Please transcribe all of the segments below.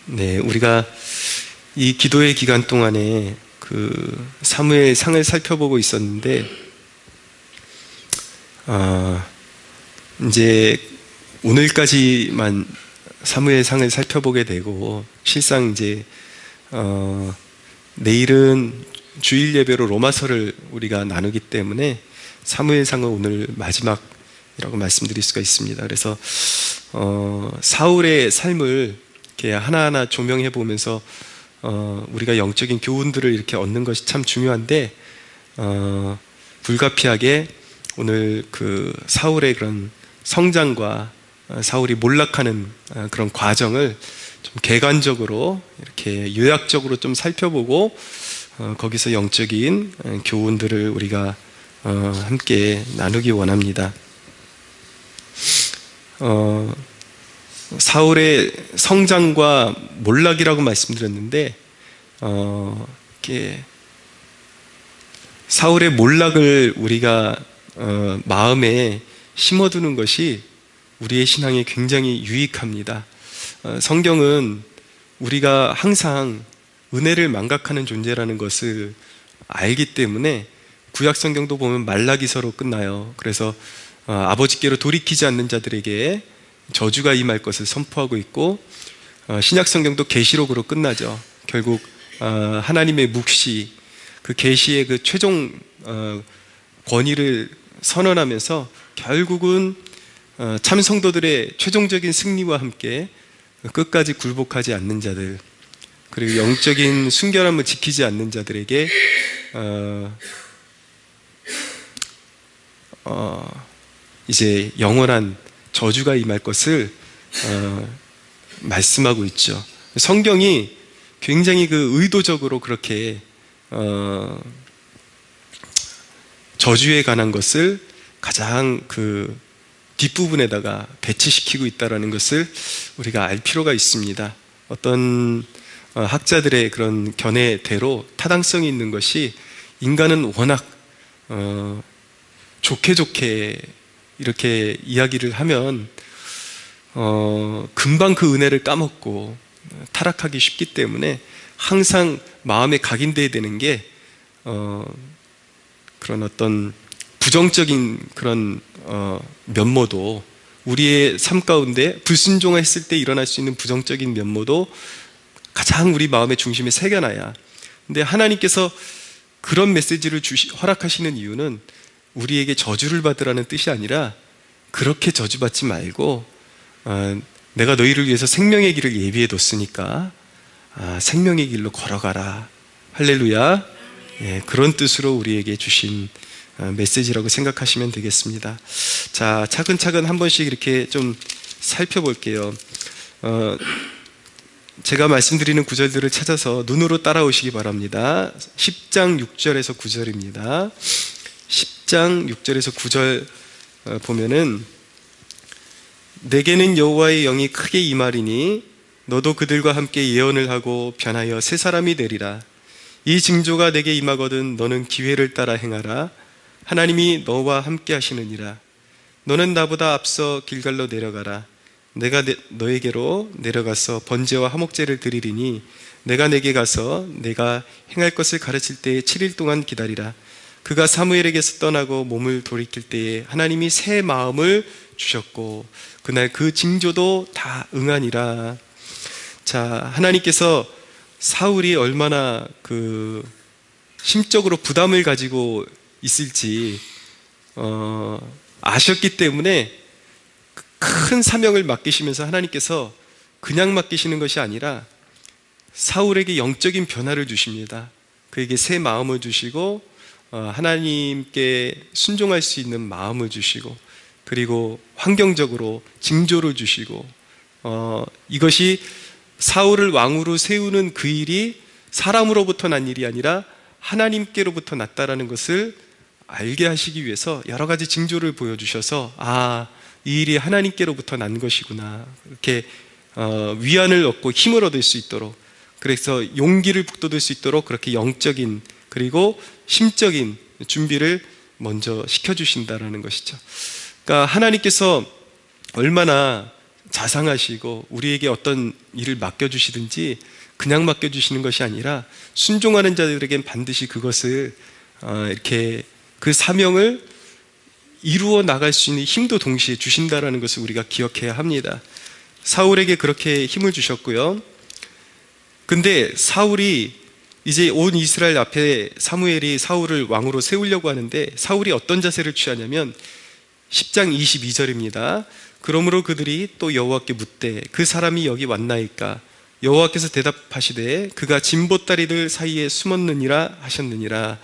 네, 우리가 이 기도의 기간 동안에 그 사무엘상을 살펴보고 있었는데, 이제 오늘까지만 사무엘상을 살펴보게 되고, 실상 이제 내일은 주일 예배로 로마서를 우리가 나누기 때문에 사무엘상은 오늘 마지막이라고 말씀드릴 수가 있습니다. 그래서 사울의 삶을 이렇게 하나하나 조명해 보면서 우리가 영적인 교훈들을 이렇게 얻는 것이 참 중요한데, 불가피하게 오늘 그 사울의 그런 성장과 사울이 몰락하는 그런 과정을 좀 객관적으로 이렇게 요약적으로 좀 살펴보고, 거기서 영적인 교훈들을 우리가 함께 나누기 원합니다. 사울의 성장과 몰락이라고 말씀드렸는데, 이렇게 사울의 몰락을 우리가 마음에 심어두는 것이 우리의 신앙에 굉장히 유익합니다. 성경은 우리가 항상 은혜를 망각하는 존재라는 것을 알기 때문에 구약 성경도 보면 말라기서로 끝나요. 그래서 아버지께로 돌이키지 않는 자들에게 저주가 임할 것을 선포하고 있고, 신약 성경도 계시록으로 끝나죠. 결국 하나님의 묵시, 그 계시의 그 최종 권위를 선언하면서 결국은 참 성도들의 최종적인 승리와 함께 끝까지 굴복하지 않는 자들, 그리고 영적인 순결함을 지키지 않는 자들에게 이제 영원한 저주가 임할 것을 말씀하고 있죠. 성경이 굉장히 그 의도적으로 그렇게 저주에 관한 것을 가장 그 뒷부분에다가 배치시키고 있다는 것을 우리가 알 필요가 있습니다. 어떤 학자들의 그런 견해대로 타당성이 있는 것이, 인간은 워낙 좋게 이렇게 이야기를 하면 금방 그 은혜를 까먹고 타락하기 쉽기 때문에 항상 마음에 각인되어야 되는 게 그런 어떤 부정적인 그런 면모도, 우리의 삶 가운데 불순종했을 때 일어날 수 있는 부정적인 면모도 가장 우리 마음의 중심에 새겨놔야. 근데 하나님께서 그런 메시지를 허락하시는 이유는 우리에게 저주를 받으라는 뜻이 아니라, 그렇게 저주받지 말고 내가 너희를 위해서 생명의 길을 예비해 뒀으니까 생명의 길로 걸어가라. 할렐루야. 예, 그런 뜻으로 우리에게 주신 메시지라고 생각하시면 되겠습니다. 자, 차근차근 한 번씩 이렇게 좀 살펴볼게요. 제가 말씀드리는 구절들을 찾아서 눈으로 따라오시기 바랍니다. 10장 6절에서 9절입니다. 10장 6절에서 9절 보면은, 내게는 여호와의 영이 크게 임하리니 너도 그들과 함께 예언을 하고 변하여 새 사람이 되리라. 이 징조가 내게 임하거든 너는 기회를 따라 행하라. 하나님이 너와 함께 하시느니라. 너는 나보다 앞서 길갈로 내려가라. 내가 너에게로 내려가서 번제와 화목제를 드리리니 내가 내게 가서 내가 행할 것을 가르칠 때에 7일 동안 기다리라. 그가 사무엘에게서 떠나고 몸을 돌이킬 때에 하나님이 새 마음을 주셨고 그날 그 징조도 다 응하니라. 자, 하나님께서 사울이 얼마나 그 심적으로 부담을 가지고 있을지 아셨기 때문에 큰 사명을 맡기시면서 하나님께서 그냥 맡기시는 것이 아니라 사울에게 영적인 변화를 주십니다. 그에게 새 마음을 주시고 하나님께 순종할 수 있는 마음을 주시고, 그리고 환경적으로 징조를 주시고, 이것이 사울을 왕으로 세우는 그 일이 사람으로부터 난 일이 아니라 하나님께로부터 났다라는 것을 알게 하시기 위해서 여러 가지 징조를 보여주셔서, 이 일이 하나님께로부터 난 것이구나, 이렇게 위안을 얻고 힘을 얻을 수 있도록, 그래서 용기를 북돋을 수 있도록 그렇게 영적인 그리고 심적인 준비를 먼저 시켜주신다라는 것이죠. 그러니까 하나님께서 얼마나 자상하시고 우리에게 어떤 일을 맡겨주시든지 그냥 맡겨주시는 것이 아니라 순종하는 자들에겐 반드시 그것을 이렇게 그 사명을 이루어 나갈 수 있는 힘도 동시에 주신다라는 것을 우리가 기억해야 합니다. 사울에게 그렇게 힘을 주셨고요. 근데 사울이 이제 온 이스라엘 앞에 사무엘이 사울을 왕으로 세우려고 하는데 사울이 어떤 자세를 취하냐면 10장 22절입니다. 그러므로 그들이 또 여호와께 묻되 그 사람이 여기 왔나이까? 여호와께서 대답하시되 그가 진보다리들 사이에 숨었느니라 하셨느니라.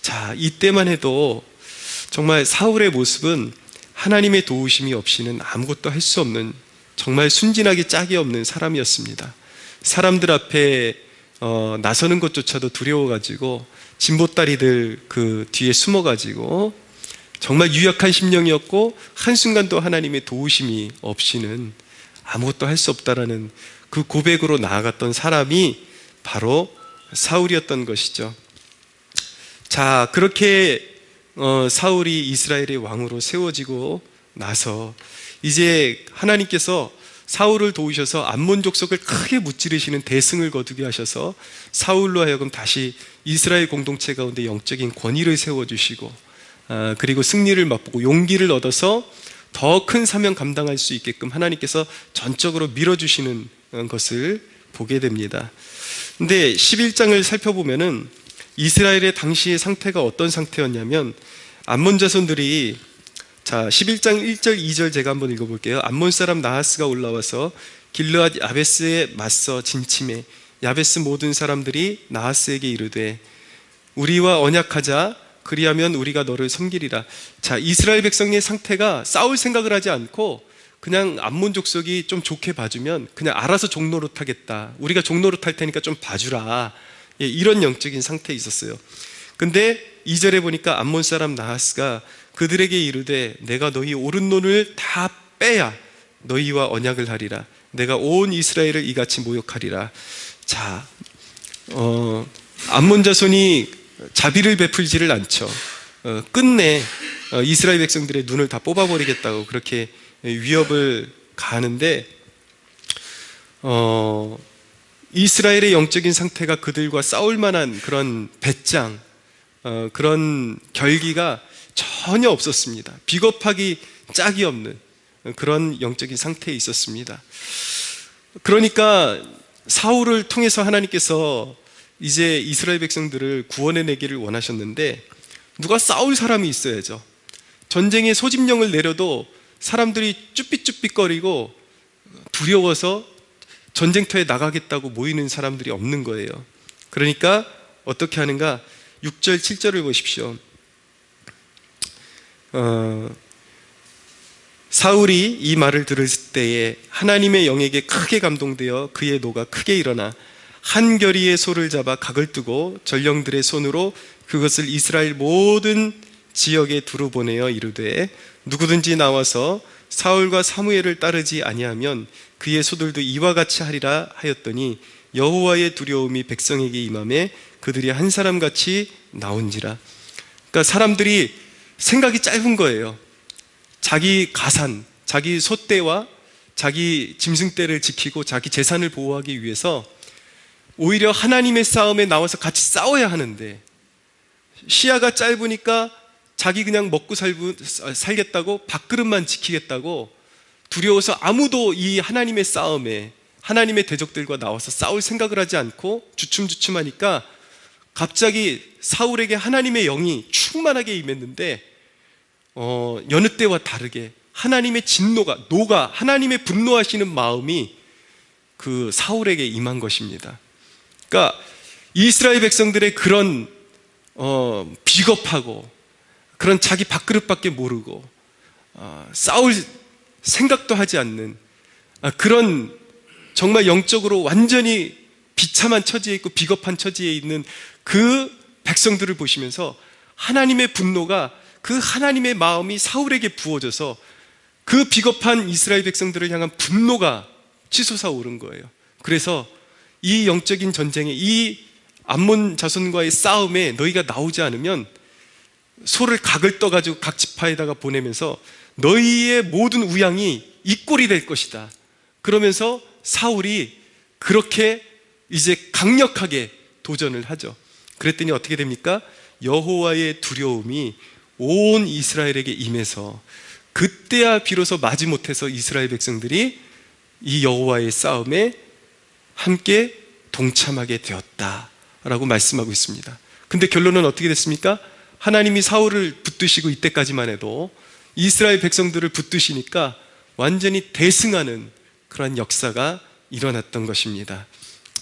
자, 이때만 해도 정말 사울의 모습은 하나님의 도우심이 없이는 아무것도 할 수 없는 정말 순진하기 짝이 없는 사람이었습니다. 사람들 앞에 나서는 것조차도 두려워가지고 진보다리들 그 뒤에 숨어가지고 정말 유약한 심령이었고 한순간도 하나님의 도우심이 없이는 아무것도 할 수 없다라는 그 고백으로 나아갔던 사람이 바로 사울이었던 것이죠. 자, 그렇게 사울이 이스라엘의 왕으로 세워지고 나서 이제 하나님께서 사울을 도우셔서 암몬 족속을 크게 무찌르시는 대승을 거두게 하셔서 사울로 하여금 다시 이스라엘 공동체 가운데 영적인 권위를 세워주시고 그리고 승리를 맛보고 용기를 얻어서 더 큰 사명 감당할 수 있게끔 하나님께서 전적으로 밀어주시는 것을 보게 됩니다. 근데 11장을 살펴보면은 이스라엘의 당시의 상태가 어떤 상태였냐면 암몬 자손들이 자 11장 1절 2절 제가 한번 읽어볼게요. 암몬 사람 나하스가 올라와서 길르앗 야베스에 맞서 진침해 야베스 모든 사람들이 나하스에게 이르되 우리와 언약하자 그리하면 우리가 너를 섬기리라. 자, 이스라엘 백성의 상태가 싸울 생각을 하지 않고 그냥 암몬 족속이 좀 좋게 봐주면 그냥 알아서 종노릇 하겠다. 우리가 종노릇 할 테니까 좀 봐주라. 예, 이런 영적인 상태에 있었어요. 근데 2절에 보니까 암몬 사람 나하스가 그들에게 이르되 내가 너희 오른손을 다 빼야 너희와 언약을 하리라. 내가 온 이스라엘을 이같이 모욕하리라. 자, 암몬 자손이 자비를 베풀지를 않죠. 끝내 이스라엘 백성들의 눈을 다 뽑아버리겠다고 그렇게 위협을 가하는데 이스라엘의 영적인 상태가 그들과 싸울 만한 그런 배짱, 그런 결기가 전혀 없었습니다. 비겁하기 짝이 없는 그런 영적인 상태에 있었습니다. 그러니까 사울을 통해서 하나님께서 이제 이스라엘 백성들을 구원해내기를 원하셨는데 누가 싸울 사람이 있어야죠. 전쟁의 소집령을 내려도 사람들이 쭈삣쭈삣거리고 두려워서 전쟁터에 나가겠다고 모이는 사람들이 없는 거예요. 그러니까 어떻게 하는가? 6절 7절을 보십시오. 사울이 이 말을 들을 때에 하나님의 영에게 크게 감동되어 그의 노가 크게 일어나 한 겨리의 소를 잡아 각을 뜨고 전령들의 손으로 그것을 이스라엘 모든 지역에 두루 보내어 이르되 누구든지 나와서 사울과 사무엘을 따르지 아니하면 그의 소들도 이와 같이 하리라 하였더니 여호와의 두려움이 백성에게 임하매 그들이 한 사람같이 나온지라. 그러니까 사람들이 생각이 짧은 거예요. 자기 가산, 자기 소떼와 자기 짐승떼를 지키고 자기 재산을 보호하기 위해서 오히려 하나님의 싸움에 나와서 같이 싸워야 하는데 시야가 짧으니까 자기 그냥 먹고 살겠다고 밥그릇만 지키겠다고 두려워서 아무도 이 하나님의 싸움에 하나님의 대적들과 나와서 싸울 생각을 하지 않고 주춤주춤하니까 갑자기 사울에게 하나님의 영이 충만하게 임했는데 여느 때와 다르게 하나님의 노가 하나님의 분노하시는 마음이 그 사울에게 임한 것입니다. 그러니까 이스라엘 백성들의 그런 비겁하고 그런 자기 밥그릇밖에 모르고 싸울 생각도 하지 않는 그런 정말 영적으로 완전히 비참한 처지에 있고 비겁한 처지에 있는 그 백성들을 보시면서 하나님의 분노가 그 하나님의 마음이 사울에게 부어져서 그 비겁한 이스라엘 백성들을 향한 분노가 치솟아 오른 거예요. 그래서 이 영적인 전쟁에 이 암몬 자손과의 싸움에 너희가 나오지 않으면 소를 각을 떠가지고 각 지파에다가 보내면서 너희의 모든 우양이 이 꼴이 될 것이다. 그러면서 사울이 그렇게 이제 강력하게 도전을 하죠. 그랬더니 어떻게 됩니까? 여호와의 두려움이 온 이스라엘에게 임해서 그때야 비로소 마지못해서 이스라엘 백성들이 이 여호와의 싸움에 함께 동참하게 되었다라고 말씀하고 있습니다. 근데 결론은 어떻게 됐습니까? 하나님이 사울을 붙드시고 이때까지만 해도 이스라엘 백성들을 붙드시니까 완전히 대승하는 그런 역사가 일어났던 것입니다.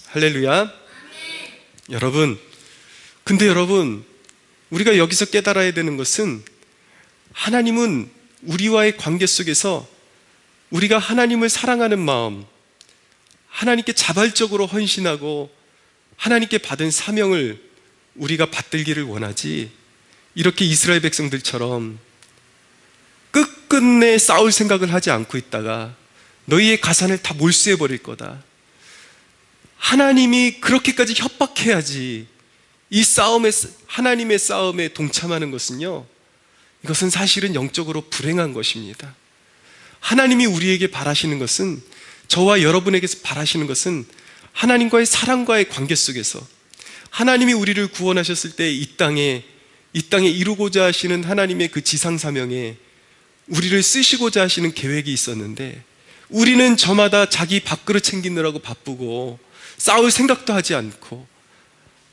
할렐루야. 여러분, 근데 여러분, 우리가 여기서 깨달아야 되는 것은 하나님은 우리와의 관계 속에서 우리가 하나님을 사랑하는 마음, 하나님께 자발적으로 헌신하고 하나님께 받은 사명을 우리가 받들기를 원하지, 이렇게 이스라엘 백성들처럼 끝끝내 싸울 생각을 하지 않고 있다가 너희의 가산을 다 몰수해 버릴 거다, 하나님이 그렇게까지 협박해야지 이 싸움에, 하나님의 싸움에 동참하는 것은요, 이것은 사실은 영적으로 불행한 것입니다. 하나님이 우리에게 바라시는 것은, 저와 여러분에게서 바라시는 것은 하나님과의 사랑과의 관계 속에서, 하나님이 우리를 구원하셨을 때 이 땅에 이루고자 하시는 하나님의 그 지상사명에 우리를 쓰시고자 하시는 계획이 있었는데, 우리는 저마다 자기 밥그릇 챙기느라고 바쁘고 싸울 생각도 하지 않고,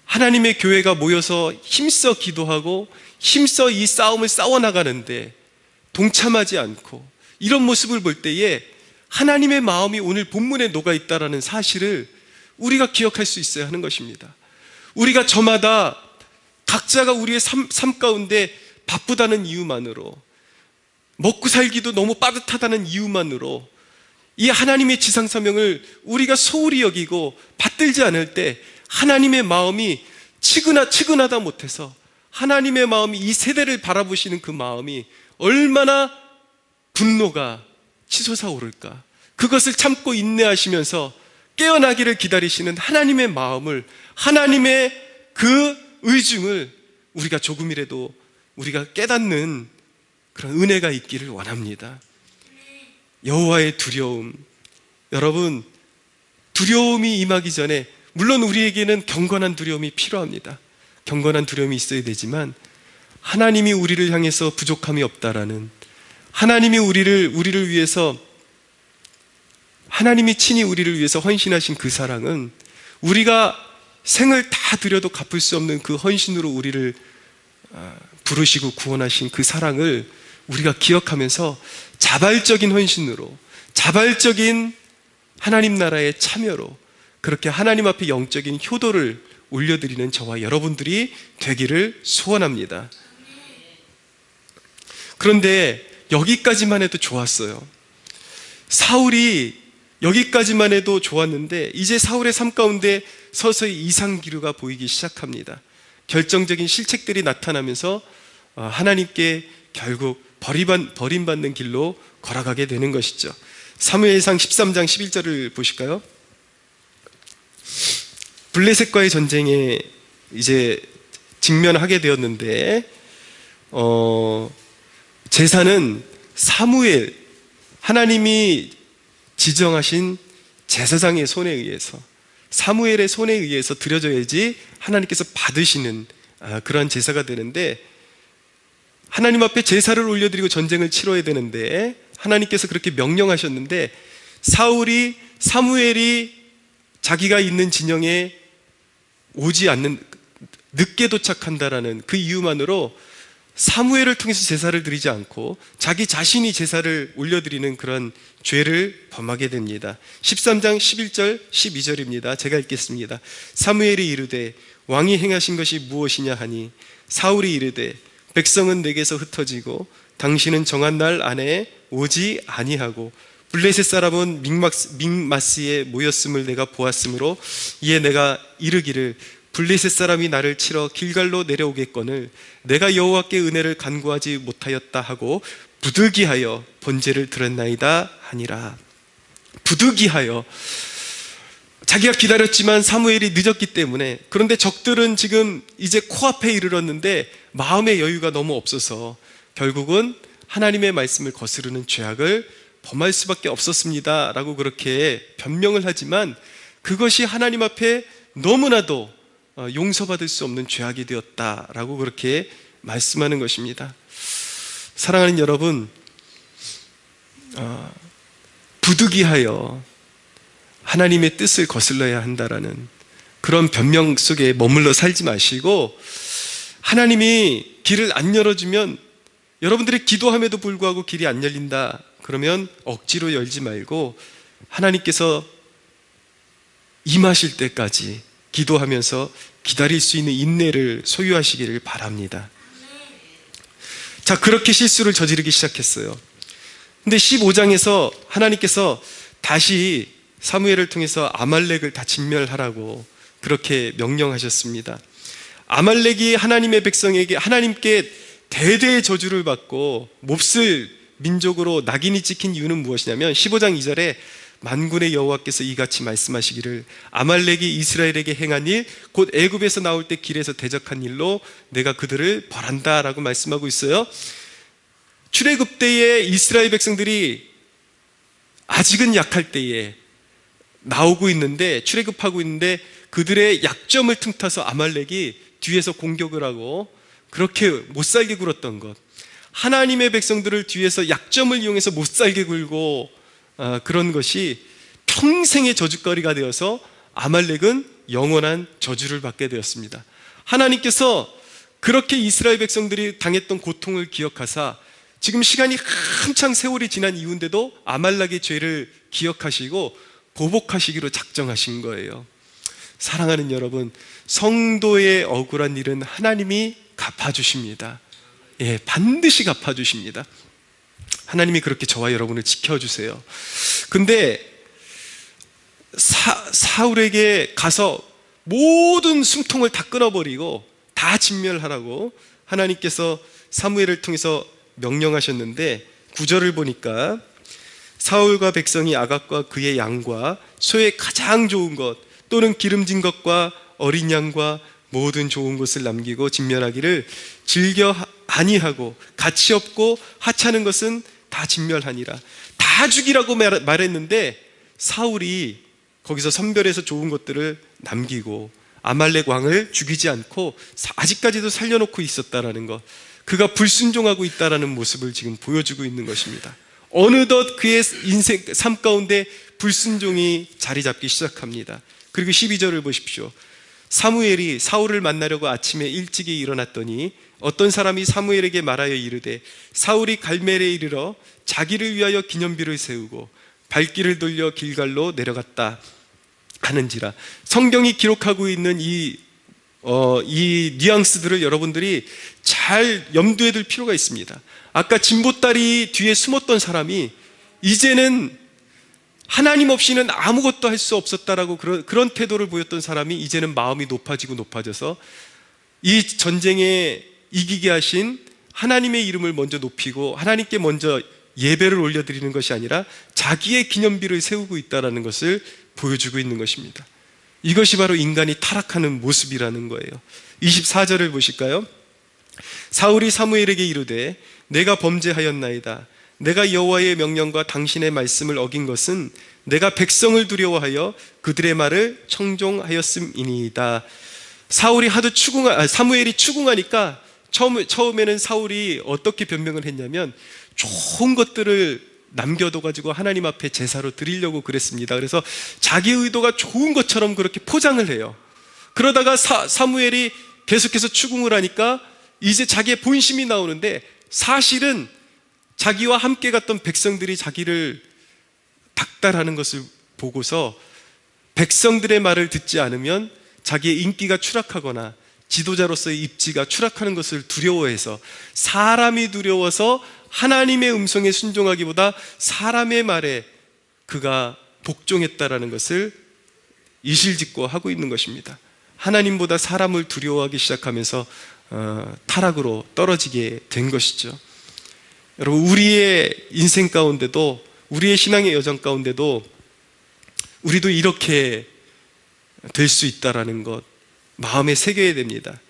하나님의 교회가 모여서 힘써 기도하고 힘써 이 싸움을 싸워나가는데 동참하지 않고, 이런 모습을 볼 때에 하나님의 마음이 오늘 본문에 녹아있다는 사실을 우리가 기억할 수 있어야 하는 것입니다. 우리가 저마다 각자가 우리의 삶 가운데 바쁘다는 이유만으로, 먹고 살기도 너무 빠듯하다는 이유만으로 이 하나님의 지상사명을 우리가 소홀히 여기고 받들지 않을 때 하나님의 마음이 치근하다 못해서, 하나님의 마음이 이 세대를 바라보시는 그 마음이 얼마나 분노가 치솟아 오를까. 그것을 참고 인내하시면서 깨어나기를 기다리시는 하나님의 마음을, 하나님의 그 의중을 우리가 조금이라도 우리가 깨닫는 그런 은혜가 있기를 원합니다. 여호와의 두려움, 여러분, 두려움이 임하기 전에, 물론 우리에게는 경건한 두려움이 필요합니다. 경건한 두려움이 있어야 되지만, 하나님이 우리를 향해서 부족함이 없다라는, 하나님이 우리를 위해서, 하나님이 친히 우리를 위해서 헌신하신 그 사랑은 우리가 생을 다 드려도 갚을 수 없는 그 헌신으로 우리를 부르시고 구원하신 그 사랑을 우리가 기억하면서 자발적인 헌신으로, 자발적인 하나님 나라의 참여로 그렇게 하나님 앞에 영적인 효도를 올려드리는 저와 여러분들이 되기를 소원합니다. 그런데 여기까지만 해도 좋았어요. 사울이 여기까지만 해도 좋았는데, 이제 사울의 삶 가운데 서서히 이상기류가 보이기 시작합니다. 결정적인 실책들이 나타나면서 하나님께 결국 버림받는 길로 걸어가게 되는 것이죠. 사무엘상 13장 11절을 보실까요? 블레셋과의 전쟁에 이제 직면하게 되었는데, 제사는 사무엘, 하나님이 지정하신 제사장의 손에 의해서, 사무엘의 손에 의해서 드려져야지 하나님께서 받으시는 그러한 제사가 되는데, 하나님 앞에 제사를 올려드리고 전쟁을 치러야 되는데 하나님께서 그렇게 명령하셨는데, 사무엘이 자기가 있는 진영에 오지 않는, 늦게 도착한다라는 그 이유만으로 사무엘을 통해서 제사를 드리지 않고 자기 자신이 제사를 올려드리는 그런 죄를 범하게 됩니다. 13장 11절 12절입니다. 제가 읽겠습니다. 사무엘이 이르되 왕이 행하신 것이 무엇이냐 하니, 사울이 이르되 백성은 내게서 흩어지고 당신은 정한 날 안에 오지 아니하고 블레셋 사람은 믹마스에 모였음을 내가 보았으므로, 이에 내가 이르기를 블레셋 사람이 나를 치러 길갈로 내려오겠거늘 내가 여호와께 은혜를 간구하지 못하였다 하고 부득이하여 번제를 드렸나이다 하니라. 부득이하여, 자기가 기다렸지만 사무엘이 늦었기 때문에, 그런데 적들은 지금 이제 코앞에 이르렀는데 마음의 여유가 너무 없어서 결국은 하나님의 말씀을 거스르는 죄악을 범할 수밖에 없었습니다 라고 그렇게 변명을 하지만 그것이 하나님 앞에 너무나도 용서받을 수 없는 죄악이 되었다라고 그렇게 말씀하는 것입니다. 사랑하는 여러분, 부득이하여 하나님의 뜻을 거슬러야 한다라는 그런 변명 속에 머물러 살지 마시고, 하나님이 길을 안 열어주면, 여러분들이 기도함에도 불구하고 길이 안 열린다 그러면 억지로 열지 말고 하나님께서 임하실 때까지 기도하면서 기다릴 수 있는 인내를 소유하시기를 바랍니다. 자, 그렇게 실수를 저지르기 시작했어요. 근데 15장에서 하나님께서 다시 사무엘을 통해서 아말렉을 다 진멸하라고 그렇게 명령하셨습니다. 아말렉이 하나님의 백성에게, 하나님께 대대의 저주를 받고 몹쓸 민족으로 낙인이 찍힌 이유는 무엇이냐면 15장 2절에 만군의 여호와께서 이같이 말씀하시기를 아말렉이 이스라엘에게 행한 일, 곧 애굽에서 나올 때 길에서 대적한 일로 내가 그들을 벌한다 라고 말씀하고 있어요. 출애굽 때에 이스라엘 백성들이 아직은 약할 때에 나오고 있는데, 출애굽하고 있는데 그들의 약점을 틈타서 아말렉이 뒤에서 공격을 하고 그렇게 못살게 굴었던 것, 하나님의 백성들을 뒤에서 약점을 이용해서 못살게 굴고 그런 것이 평생의 저주거리가 되어서 아말렉은 영원한 저주를 받게 되었습니다. 하나님께서 그렇게 이스라엘 백성들이 당했던 고통을 기억하사 지금 시간이 한창 세월이 지난 이후인데도 아말렉의 죄를 기억하시고 보복하시기로 작정하신 거예요. 사랑하는 여러분, 성도의 억울한 일은 하나님이 갚아주십니다. 예, 반드시 갚아주십니다. 하나님이 그렇게 저와 여러분을 지켜주세요. 근데 사울에게 가서 모든 숨통을 다 끊어버리고 다 진멸하라고 하나님께서 사무엘을 통해서 명령하셨는데, 9절을 보니까 사울과 백성이 아각과 그의 양과 소의 가장 좋은 것 또는 기름진 것과 어린 양과 모든 좋은 것을 남기고 진멸하기를 즐겨 아니하고 가치 없고 하찮은 것은 다 진멸하니라. 다 죽이라고 말했는데 사울이 거기서 선별해서 좋은 것들을 남기고 아말렉 왕을 죽이지 않고 아직까지도 살려놓고 있었다라는 것, 그가 불순종하고 있다라는 모습을 지금 보여주고 있는 것입니다. 어느덧 그의 인생 삶 가운데 불순종이 자리 잡기 시작합니다. 그리고 12절을 보십시오. 사무엘이 사울을 만나려고 아침에 일찍이 일어났더니 어떤 사람이 사무엘에게 말하여 이르되 사울이 갈멜에 이르러 자기를 위하여 기념비를 세우고 발길을 돌려 길갈로 내려갔다 하는지라. 성경이 기록하고 있는 이 뉘앙스들을 여러분들이 잘 염두에 둘 필요가 있습니다. 아까 진보다리 뒤에 숨었던 사람이 이제는 하나님 없이는 아무것도 할 수 없었다라고 그런 태도를 보였던 사람이 이제는 마음이 높아지고 높아져서 이 전쟁에 이기게 하신 하나님의 이름을 먼저 높이고 하나님께 먼저 예배를 올려드리는 것이 아니라 자기의 기념비를 세우고 있다는 것을 보여주고 있는 것입니다. 이것이 바로 인간이 타락하는 모습이라는 거예요. 24절을 보실까요? 사울이 사무엘에게 이르되 내가 범죄하였나이다. 내가 여호와의 명령과 당신의 말씀을 어긴 것은 내가 백성을 두려워하여 그들의 말을 청종하였음이니이다. 사무엘이 추궁하니까 처음에는 사울이 어떻게 변명을 했냐면 좋은 것들을 남겨둬가지고 하나님 앞에 제사로 드리려고 그랬습니다. 그래서 자기 의도가 좋은 것처럼 그렇게 포장을 해요. 그러다가 사무엘이 계속해서 추궁을 하니까 이제 자기의 본심이 나오는데, 사실은 자기와 함께 갔던 백성들이 자기를 닥달하는 것을 보고서 백성들의 말을 듣지 않으면 자기의 인기가 추락하거나 지도자로서의 입지가 추락하는 것을 두려워해서, 사람이 두려워서 하나님의 음성에 순종하기보다 사람의 말에 그가 복종했다라는 것을 이실직고 하고 있는 것입니다. 하나님보다 사람을 두려워하기 시작하면서 타락으로 떨어지게 된 것이죠. 여러분, 우리의 인생 가운데도, 우리의 신앙의 여정 가운데도 우리도 이렇게 될 수 있다라는 것 마음에 새겨야 됩니다.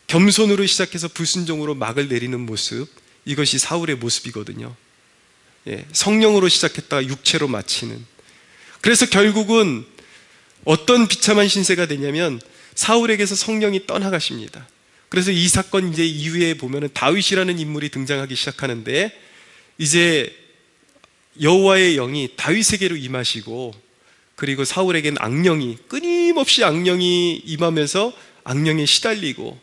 겸손으로 시작해서 불순종으로 막을 내리는 모습, 이것이 사울의 모습이거든요. 성령으로 시작했다가 육체로 마치는. 그래서 결국은 어떤 비참한 신세가 되냐면 사울에게서 성령이 떠나가십니다. 그래서 이 사건 이제 이후에 보면은 다윗이라는 인물이 등장하기 시작하는데, 이제 여호와의 영이 다윗에게로 임하시고, 그리고 사울에게는 끊임없이 악령이 임하면서 악령에 시달리고,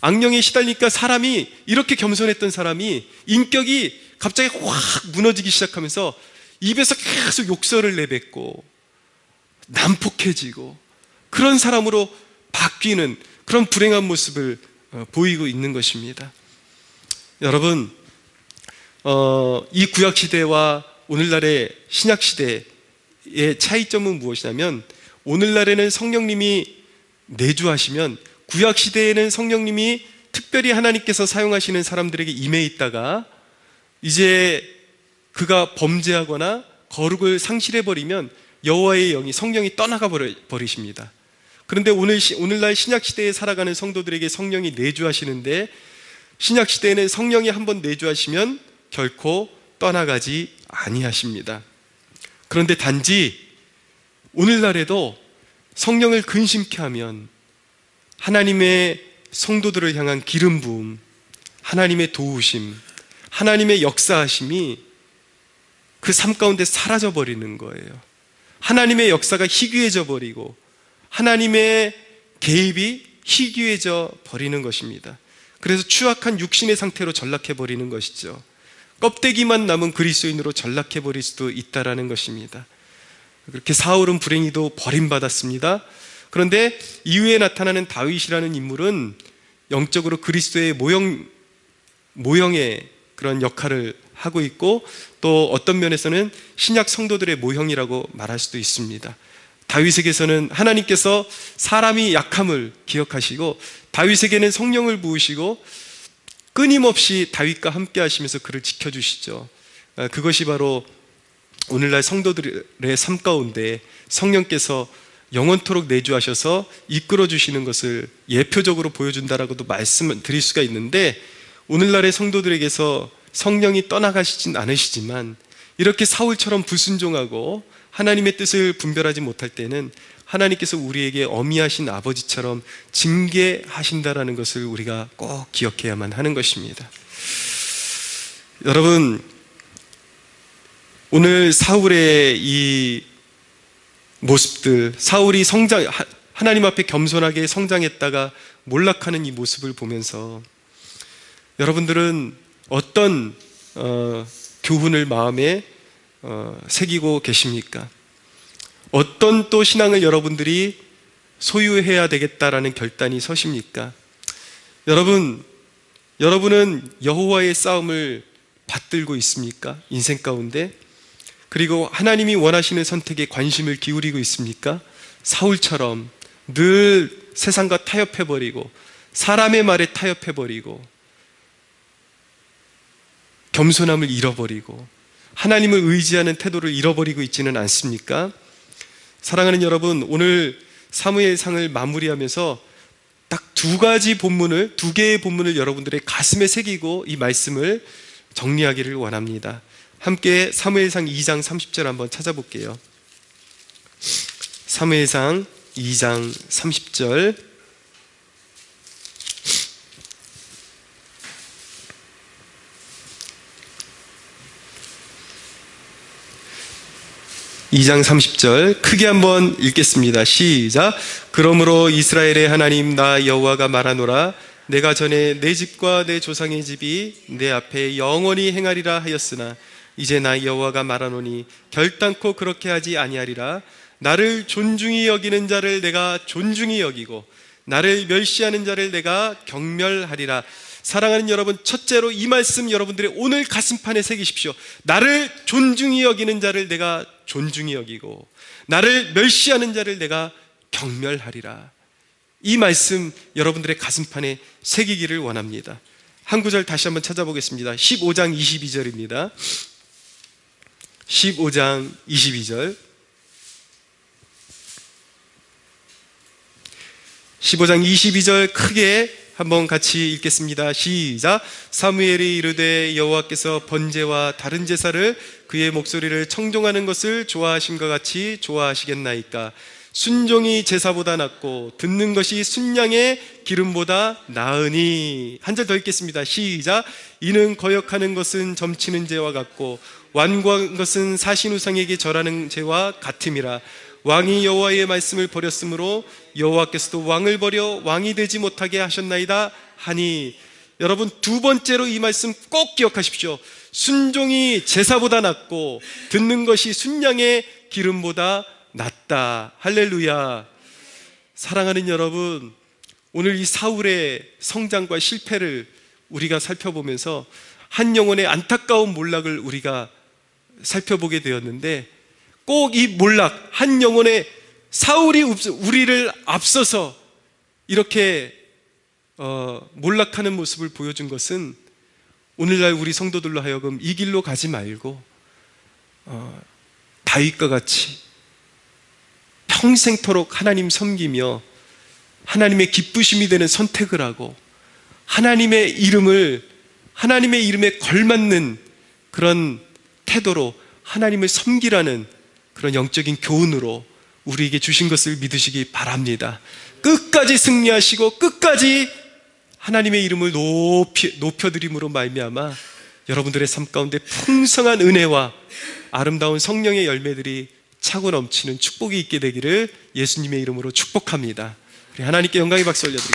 악령에 시달리니까 사람이, 이렇게 겸손했던 사람이 인격이 갑자기 확 무너지기 시작하면서 입에서 계속 욕설을 내뱉고 난폭해지고, 그런 사람으로 바뀌는 그런 불행한 모습을 보이고 있는 것입니다. 여러분, 이 구약시대와 오늘날의 신약시대의 차이점은 무엇이냐면, 오늘날에는 성령님이 내주하시면, 구약시대에는 성령님이 특별히 하나님께서 사용하시는 사람들에게 임해 있다가 이제 그가 범죄하거나 거룩을 상실해버리면 여호와의 영이, 성령이 떠나가 버리십니다. 그런데 오늘날 신약시대에 살아가는 성도들에게 성령이 내주하시는데, 신약시대에는 성령이 한번 내주하시면 결코 떠나가지 아니하십니다. 그런데 단지 오늘날에도 성령을 근심케 하면 하나님의 성도들을 향한 기름 부음, 하나님의 도우심, 하나님의 역사하심이 그 삶 가운데 사라져 버리는 거예요. 하나님의 역사가 희귀해져 버리고 하나님의 개입이 희귀해져 버리는 것입니다. 그래서 추악한 육신의 상태로 전락해 버리는 것이죠. 껍데기만 남은 그리스도인으로 전락해 버릴 수도 있다라는 것입니다. 그렇게 사울은 불행히도 버림받았습니다. 그런데 이후에 나타나는 다윗이라는 인물은 영적으로 그리스도의 모형의 그런 역할을 하고 있고, 또 어떤 면에서는 신약 성도들의 모형이라고 말할 수도 있습니다. 다윗에게서는 하나님께서 사람이 약함을 기억하시고, 다윗에게는 성령을 부으시고 끊임없이 다윗과 함께 하시면서 그를 지켜주시죠. 그것이 바로 오늘날 성도들의 삶 가운데 성령께서 영원토록 내주하셔서 이끌어 주시는 것을 예표적으로 보여준다라고도 말씀드릴 수가 있는데, 오늘날의 성도들에게서 성령이 떠나가시진 않으시지만 이렇게 사울처럼 불순종하고 하나님의 뜻을 분별하지 못할 때는 하나님께서 우리에게 어미하신 아버지처럼 징계하신다라는 것을 우리가 꼭 기억해야만 하는 것입니다. 여러분, 오늘 사울의 이 모습들, 사울이 하나님 앞에 겸손하게 성장했다가 몰락하는 이 모습을 보면서 여러분들은 어떤 교훈을 마음에 새기고 계십니까? 어떤 또 신앙을 여러분들이 소유해야 되겠다라는 결단이 서십니까? 여러분은 여호와의 싸움을 받들고 있습니까? 인생 가운데? 그리고 하나님이 원하시는 선택에 관심을 기울이고 있습니까? 사울처럼 늘 세상과 타협해버리고 사람의 말에 타협해버리고 겸손함을 잃어버리고 하나님을 의지하는 태도를 잃어버리고 있지는 않습니까? 사랑하는 여러분, 오늘 사무엘상을 마무리하면서 딱 두 개의 본문을 여러분들의 가슴에 새기고 이 말씀을 정리하기를 원합니다. 함께 사무엘상 2장 30절 한번 찾아볼게요. 사무엘상 2장 30절. (2장 30절) 크게 한번 읽겠습니다. 시작. 그러므로 이스라엘의 하나님 나 여호와가 말하노라. 내가 전에 내 집과 내 조상의 집이 내 앞에 영원히 행하리라 하였으나 이제 나 여호와가 말하노니 결단코 그렇게 하지 아니하리라. 나를 존중히 여기는 자를 내가 존중히 여기고 나를 멸시하는 자를 내가 경멸하리라. 사랑하는 여러분, 첫째로 이 말씀 여러분들의 오늘 가슴판에 새기십시오. 나를 존중히 여기는 자를 내가 존중히 여기고 나를 멸시하는 자를 내가 경멸하리라. 이 말씀 여러분들의 가슴판에 새기기를 원합니다. 한 구절 다시 한번 찾아보겠습니다. 15장 22절입니다. 15장 22절. 15장 22절 크게 한번 같이 읽겠습니다. 시작. 사무엘이 이르되 여호와께서 번제와 다른 제사를 그의 목소리를 청종하는 것을 좋아하심과 같이 좋아하시겠나이까. 순종이 제사보다 낫고 듣는 것이 순양의 기름보다 나으니. 한 절 더 읽겠습니다. 시작. 이는 거역하는 것은 점치는 죄와 같고 완고한 것은 사신우상에게 절하는 죄와 같음이라. 왕이 여호와의 말씀을 버렸으므로 여호와께서도 왕을 버려 왕이 되지 못하게 하셨나이다 하니. 여러분, 두 번째로 이 말씀 꼭 기억하십시오. 순종이 제사보다 낫고 듣는 것이 순양의 기름보다 낫다. 할렐루야. 사랑하는 여러분, 오늘 이 사울의 성장과 실패를 우리가 살펴보면서 한 영혼의 안타까운 몰락을 우리가 살펴보게 되었는데, 꼭 이 몰락, 한 영혼의 사울이 우리를 앞서서 이렇게 몰락하는 모습을 보여준 것은 오늘날 우리 성도들로 하여금 이 길로 가지 말고 다윗과 같이 평생토록 하나님 섬기며 하나님의 기쁘심이 되는 선택을 하고 하나님의 이름에 걸맞는 그런 태도로 하나님을 섬기라는 그런 영적인 교훈으로 우리에게 주신 것을 믿으시기 바랍니다. 끝까지 승리하시고 끝까지 하나님의 이름을 높여드림으로 말미암아 여러분들의 삶 가운데 풍성한 은혜와 아름다운 성령의 열매들이 차고 넘치는 축복이 있게 되기를 예수님의 이름으로 축복합니다. 하나님께 영광의 박수 올려드리겠습니다.